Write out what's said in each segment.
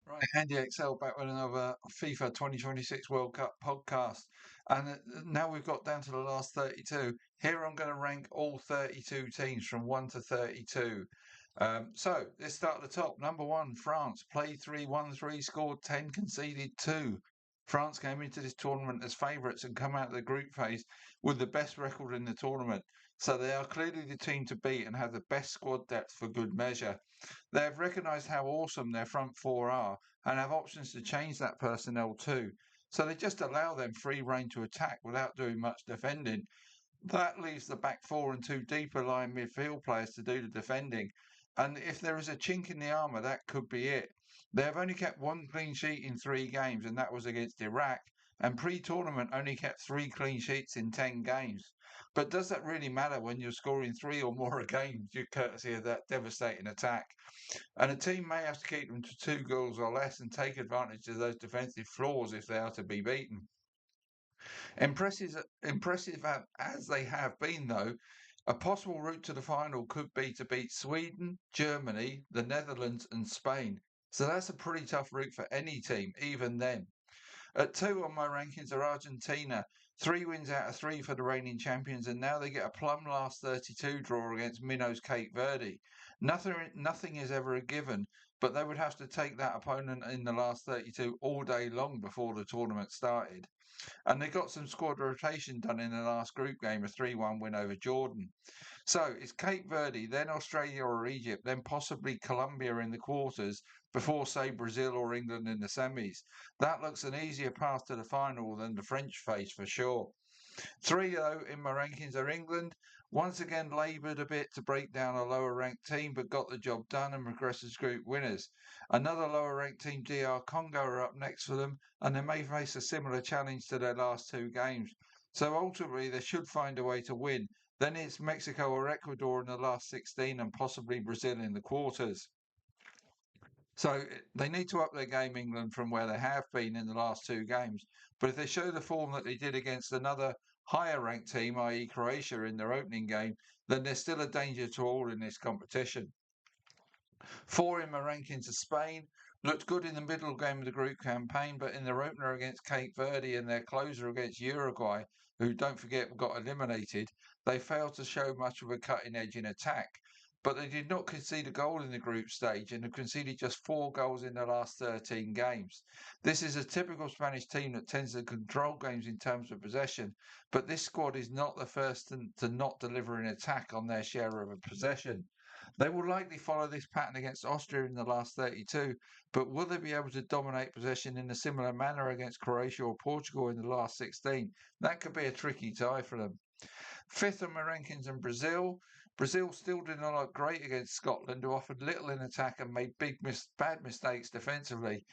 Right, Andy XL back with another FIFA 2026 World Cup podcast. And now we've got down to the last 32. Here I'm going to rank all 32 teams from 1 to 32. So let's start at the top. Number one, France. Played 3, won 3, scored 10, conceded 2. France came into this tournament as favourites and come out of the group phase with the best record in the tournament. So they are clearly the team to beat and have the best squad depth for good measure. They have recognised how awesome their front four are and have options to change that personnel too. So they just allow them free rein to attack without doing much defending. That leaves the back four and two deeper line midfield players to do the defending. And if there is a chink in the armour, that could be it. They have only kept one clean sheet in 3 games, and that was against Iraq. And pre tournament only kept 3 clean sheets in 10 games. But does that really matter when you're scoring 3 or more a game, due courtesy of that devastating attack? And a team may have to keep them to 2 goals or less and take advantage of those defensive flaws if they are to be beaten. Impressive as they have been, though, a possible route to the final could be to beat Sweden, Germany, the Netherlands, and Spain. So that's a pretty tough route for any team, even then. At 2 on my rankings are Argentina. 3 wins out of 3 for the reigning champions, and now they get a plum last 32 draw against Minnows Cape Verde. Nothing is ever a given, but they would have to take that opponent in the last 32 all day long before the tournament started. And they got some squad rotation done in the last group game, a 3-1 win over Jordan. So it's Cape Verde, then Australia or Egypt, then possibly Colombia in the quarters before, say, Brazil or England in the semis. That looks an easier path to the final than the French face for sure. 3, though, in my rankings are England. Once again, laboured a bit to break down a lower ranked team, but got the job done and progressed as group winners. Another lower ranked team, DR Congo, are up next for them, and they may face a similar challenge to their last 2 games. So ultimately, they should find a way to win. Then it's Mexico or Ecuador in the last 16 and possibly Brazil in the quarters. So they need to up their game, England, from where they have been in the last 2 games. But if they show the form that they did against another higher ranked team, i.e., Croatia, in their opening game, then there's still a danger to all in this competition. 4 in my rankings are Spain. Looked good in the middle game of the group campaign, but in their opener against Cape Verde and their closer against Uruguay, who don't forget got eliminated, they failed to show much of a cutting edge in attack. But they did not concede a goal in the group stage and have conceded just 4 goals in the last 13 games. This is a typical Spanish team that tends to control games in terms of possession, but this squad is not the first to not deliver an attack on their share of a possession. They will likely follow this pattern against Austria in the last 32, but will they be able to dominate possession in a similar manner against Croatia or Portugal in the last 16? That could be a tricky tie for them. 5th on my rankings in Brazil. Brazil still did not look great against Scotland, who offered little in attack and made bad mistakes defensively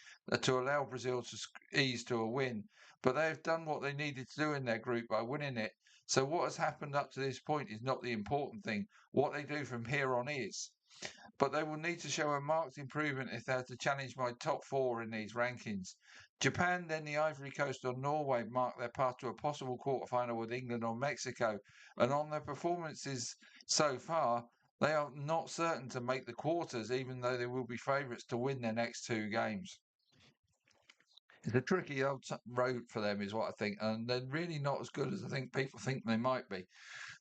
to allow Brazil to ease to a win. But they have done what they needed to do in their group by winning it. So what has happened up to this point is not the important thing. What they do from here on is. But they will need to show a marked improvement if they are to challenge my top 4 in these rankings. Japan, then the Ivory Coast or Norway mark their path to a possible quarterfinal with England or Mexico, and on their performances so far, they are not certain to make the quarters, even though they will be favourites to win their next 2 games. It's a tricky old road for them, is what I think, and they're really not as good as I think people think they might be.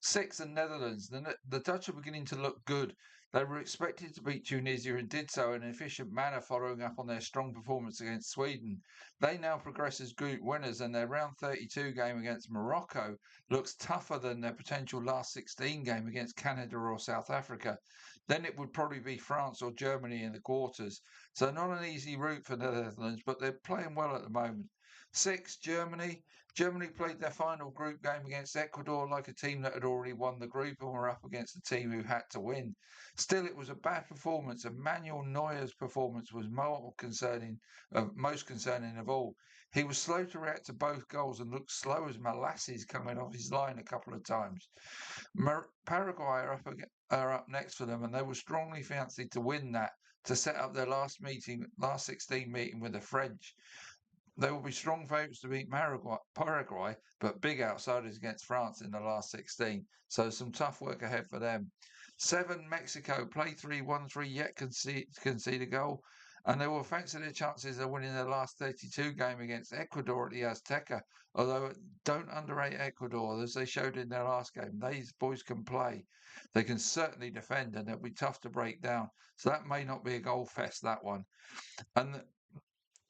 6, the Netherlands. The Dutch are beginning to look good. They were expected to beat Tunisia and did so in an efficient manner following up on their strong performance against Sweden. They now progress as group winners, and their round 32 game against Morocco looks tougher than their potential last 16 game against Canada or South Africa. Then it would probably be France or Germany in the quarters. So not an easy route for the Netherlands, but they're playing well at the moment. 6, Germany. Germany played their final group game against Ecuador like a team that had already won the group and were up against a team who had to win. Still, it was a bad performance, and Manuel Neuer's performance was most concerning of all. He was slow to react to both goals and looked slow as molasses coming off his line a couple of times. Paraguay are up next for them, and they were strongly fancied to win that to set up their last 16 meeting with the French. They will be strong favourites to beat Paraguay, but big outsiders against France in the last 16. So some tough work ahead for them. 7, Mexico. Play 3, won 3, yet concede a goal. and they will fancy their chances of winning their last 32 game against Ecuador at the Azteca. Although don't underrate Ecuador, as they showed in their last game. These boys can play. They can certainly defend, and they'll be tough to break down. So that may not be a goal fest, that one. And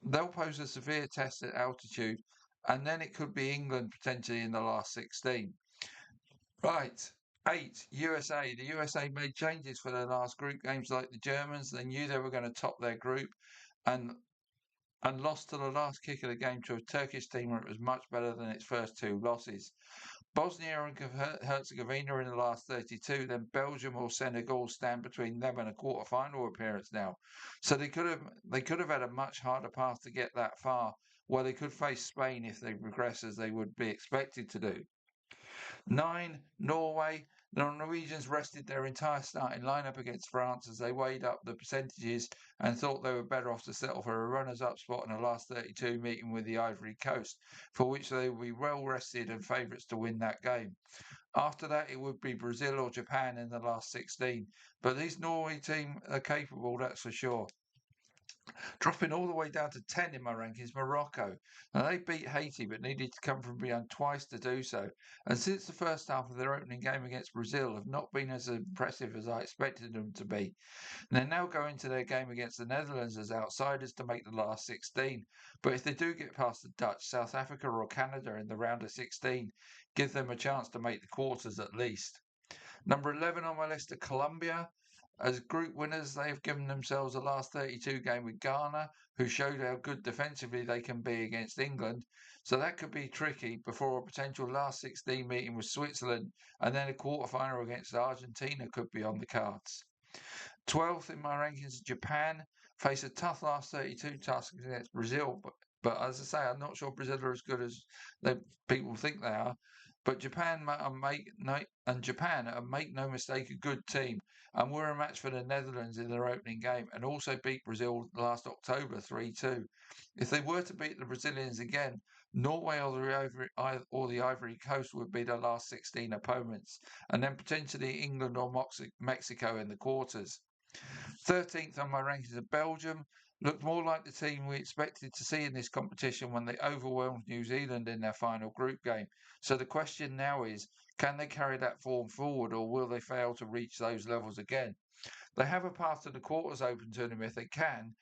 they'll pose a severe test at altitude, and then it could be England potentially in the last 16. Right. 8. USA. The USA made changes for their last group games like the Germans. They knew they were going to top their group and and lost to the last kick of the game to a Turkish team where it was much better than its first two losses. Bosnia and Herzegovina in the last 32, then Belgium or Senegal stand between them and a quarter-final appearance now. So they could have had a much harder path to get that far, where they could face Spain if they regress as they would be expected to do. 9. Norway. The Norwegians rested their entire starting lineup against France as they weighed up the percentages and thought they were better off to settle for a runners-up spot in the last 32 meeting with the Ivory Coast, for which they would be well rested and favourites to win that game. After that, it would be Brazil or Japan in the last 16. But this Norway team are capable, that's for sure. Dropping all the way down to 10 in my rankings, Morocco. Now, they beat Haiti but needed to come from behind twice to do so. And since the first half of their opening game against Brazil have not been as impressive as I expected them to be. And they're now going to their game against the Netherlands as outsiders to make the last 16. But if they do get past the Dutch, South Africa or Canada in the round of 16, give them a chance to make the quarters at least. Number 11 on my list are Colombia. As group winners, they have given themselves a last 32 game with Ghana, who showed how good defensively they can be against England. So that could be tricky before a potential last 16 meeting with Switzerland, and then a quarter-final against Argentina could be on the cards. 12th in my rankings, Japan face a tough last 32 task against Brazil, but as I say, I'm not sure Brazil are as good as people think they are. But Japan make no mistake, a good team, and were a match for the Netherlands in their opening game, and also beat Brazil last October 3-2. If they were to beat the Brazilians again, Norway or the Ivory Coast would be their last 16 opponents, and then potentially England or Mexico in the quarters. 13th on my rankings of Belgium looked more like the team we expected to see in this competition when they overwhelmed New Zealand in their final group game. So the question now is, can they carry that form forward or will they fail to reach those levels again? They have a path to the quarters open to them if they can,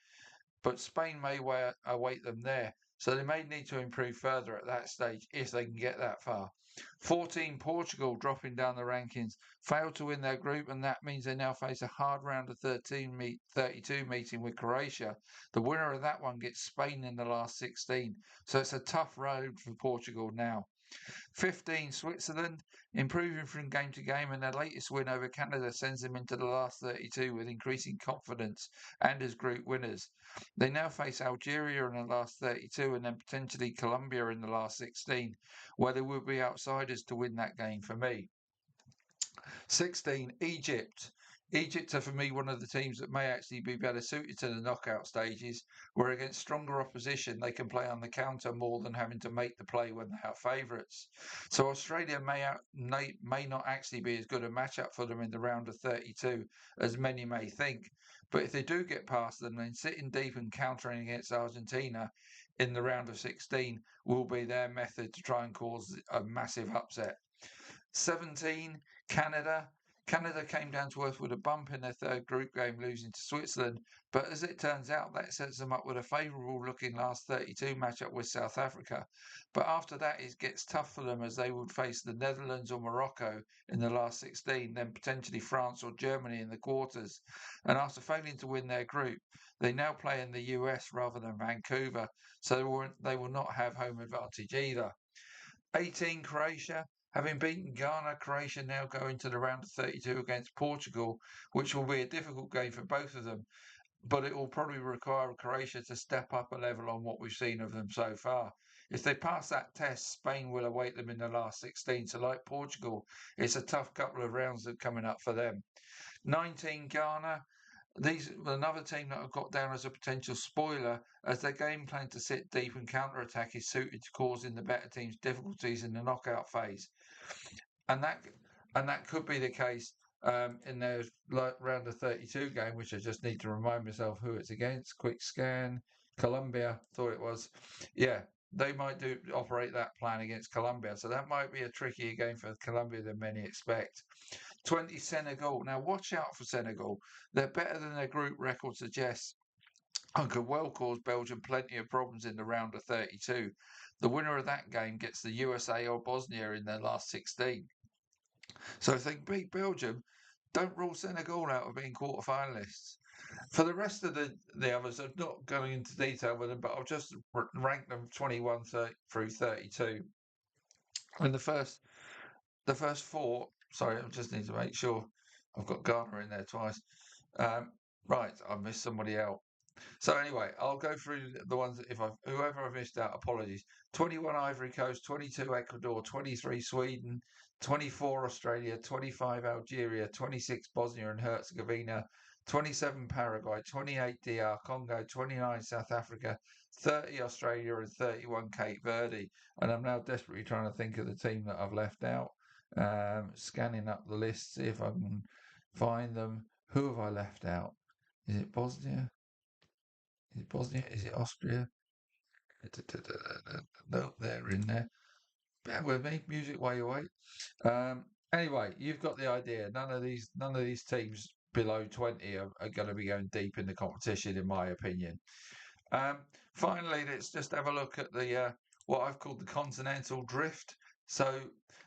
but Spain may await them there. So they may need to improve further at that stage if they can get that far. 14, Portugal dropping down the rankings, failed to win their group, and that means they now face a hard round of 32 meeting with Croatia. The winner of that one gets Spain in the last 16. So it's a tough road for Portugal now. 15, Switzerland, improving from game to game, and their latest win over Canada sends them into the last 32 with increasing confidence and as group winners. They now face Algeria in the last 32 and then potentially Colombia in the last 16, where they will be outsiders to win that game for me. 16, Egypt. Egypt are for me one of the teams that may actually be better suited to the knockout stages, where against stronger opposition they can play on the counter more than having to make the play when they are favourites. So Australia may not actually be as good a matchup for them in the round of 32 as many may think. But if they do get past them, then sitting deep and countering against Argentina in the round of 16 will be their method to try and cause a massive upset. 17, Canada. Canada came down to earth with a bump in their third group game, losing to Switzerland. But as it turns out, that sets them up with a favourable looking last 32 matchup with South Africa. But after that, it gets tough for them as they would face the Netherlands or Morocco in the last 16, then potentially France or Germany in the quarters. And after failing to win their group, they now play in the US rather than Vancouver, so they will not have home advantage either. 18, Croatia. Having beaten Ghana, Croatia now go into the round of 32 against Portugal, which will be a difficult game for both of them. But it will probably require Croatia to step up a level on what we've seen of them so far. If they pass that test, Spain will await them in the last 16. So, like Portugal, it's a tough couple of rounds that are coming up for them. 19, Ghana. These another team that have got down as a potential spoiler, as their game plan to sit deep and counter-attack is suited to causing the better teams difficulties in the knockout phase, and that could be the case in their round of 32 game, which I just need to remind myself who it's against. Quick scan, Colombia, thought it was. Yeah, they might do operate that plan against Colombia, so that might be a trickier game for Colombia than many expect. 20 Senegal. Now watch out for Senegal. They're better than their group record suggests and could well cause Belgium plenty of problems in the round of 32. The winner of that game gets the USA or Bosnia in their last 16. So if they can beat Belgium, don't rule Senegal out of being quarter-finalists. For the rest of the others, I'm not going into detail with them, but I'll just rank them 21 through 32. And the first four, sorry, I just need to make sure I've got Ghana in there twice. Um, right, I missed somebody out. So anyway, I'll go through the ones if whoever I've missed out, apologies. 21 Ivory Coast, 22 Ecuador, 23 Sweden, 24 Australia, 25 Algeria, 26 Bosnia and Herzegovina, 27 Paraguay, 28 DR Congo, 29 South Africa, 30 Australia, and 31 Cape Verde. And I'm now desperately trying to think of the team that I've left out. Scanning up the list, see if I can find them. Who have I left out? Is it Bosnia? Is it Bosnia? Is it Austria? No, they're in there. Bear with me. Music while you wait. Anyway, you've got the idea. None of these teams below 20 are going to be going deep in the competition, in my opinion. Um, Finally, let's just have a look at the what I've called the continental drift. So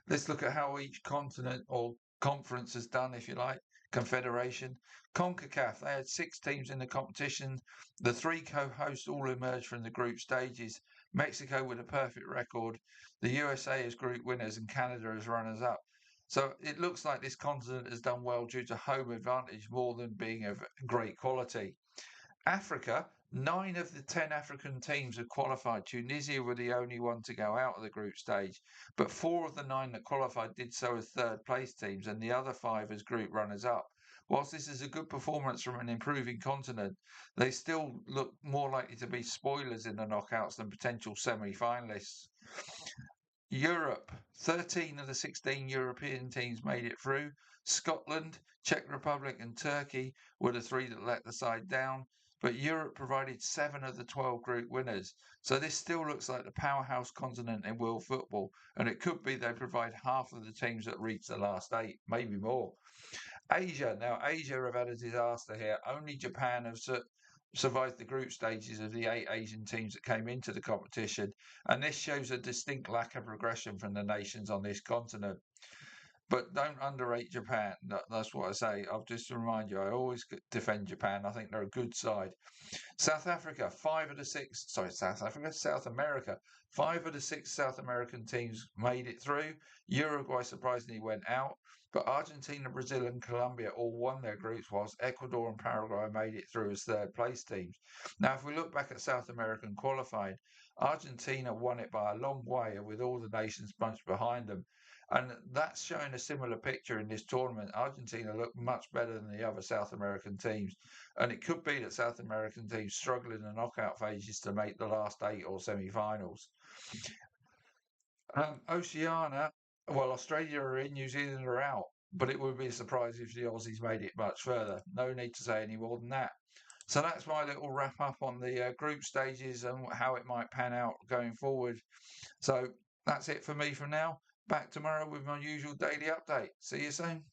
let's look at how each continent or conference has done, if you like. Confederation, CONCACAF. They had 6 teams in the competition. The 3 co-hosts all emerged from the group stages. Mexico with a perfect record, the USA as group winners, and Canada as runners-up. So it looks like this continent has done well due to home advantage more than being of great quality. Africa, 9 of the 10 African teams have qualified. Tunisia were the only one to go out of the group stage, but 4 of the 9 that qualified did so as third place teams and the other 5 as group runners up. Whilst this is a good performance from an improving continent, they still look more likely to be spoilers in the knockouts than potential semi finalists. Europe, 13 of the 16 European teams made it through. Scotland, Czech Republic, and Turkey were the 3 that let the side down. But Europe provided 7 of the 12 group winners. So this still looks like the powerhouse continent in world football. And it could be they provide half of the teams that reach the last 8, maybe more. Asia. Now, Asia have had a disaster here. Only Japan have survived the group stages of the 8 Asian teams that came into the competition. And this shows a distinct lack of progression from the nations on this continent. But don't underrate Japan. That's what I say. I'll just remind you, I always defend Japan. I think they're a good side. South Africa, 5 of the 6, sorry, South Africa, South America, 5 of the 6 South American teams made it through. Uruguay surprisingly went out, but Argentina, Brazil, and Colombia all won their groups, whilst Ecuador and Paraguay made it through as third place teams. Now, if we look back at South American qualifying, Argentina won it by a long way with all the nations bunched behind them. And that's showing a similar picture in this tournament. Argentina looked much better than the other South American teams. And it could be that South American teams struggle in the knockout phases to make the last 8 or semi-finals. Oceania, well, Australia are in, New Zealand are out, but it would be a surprise if the Aussies made it much further. No need to say any more than that. So that's my little wrap up on the group stages and how it might pan out going forward. So that's it for me for now. Back tomorrow with my usual daily update. See you soon.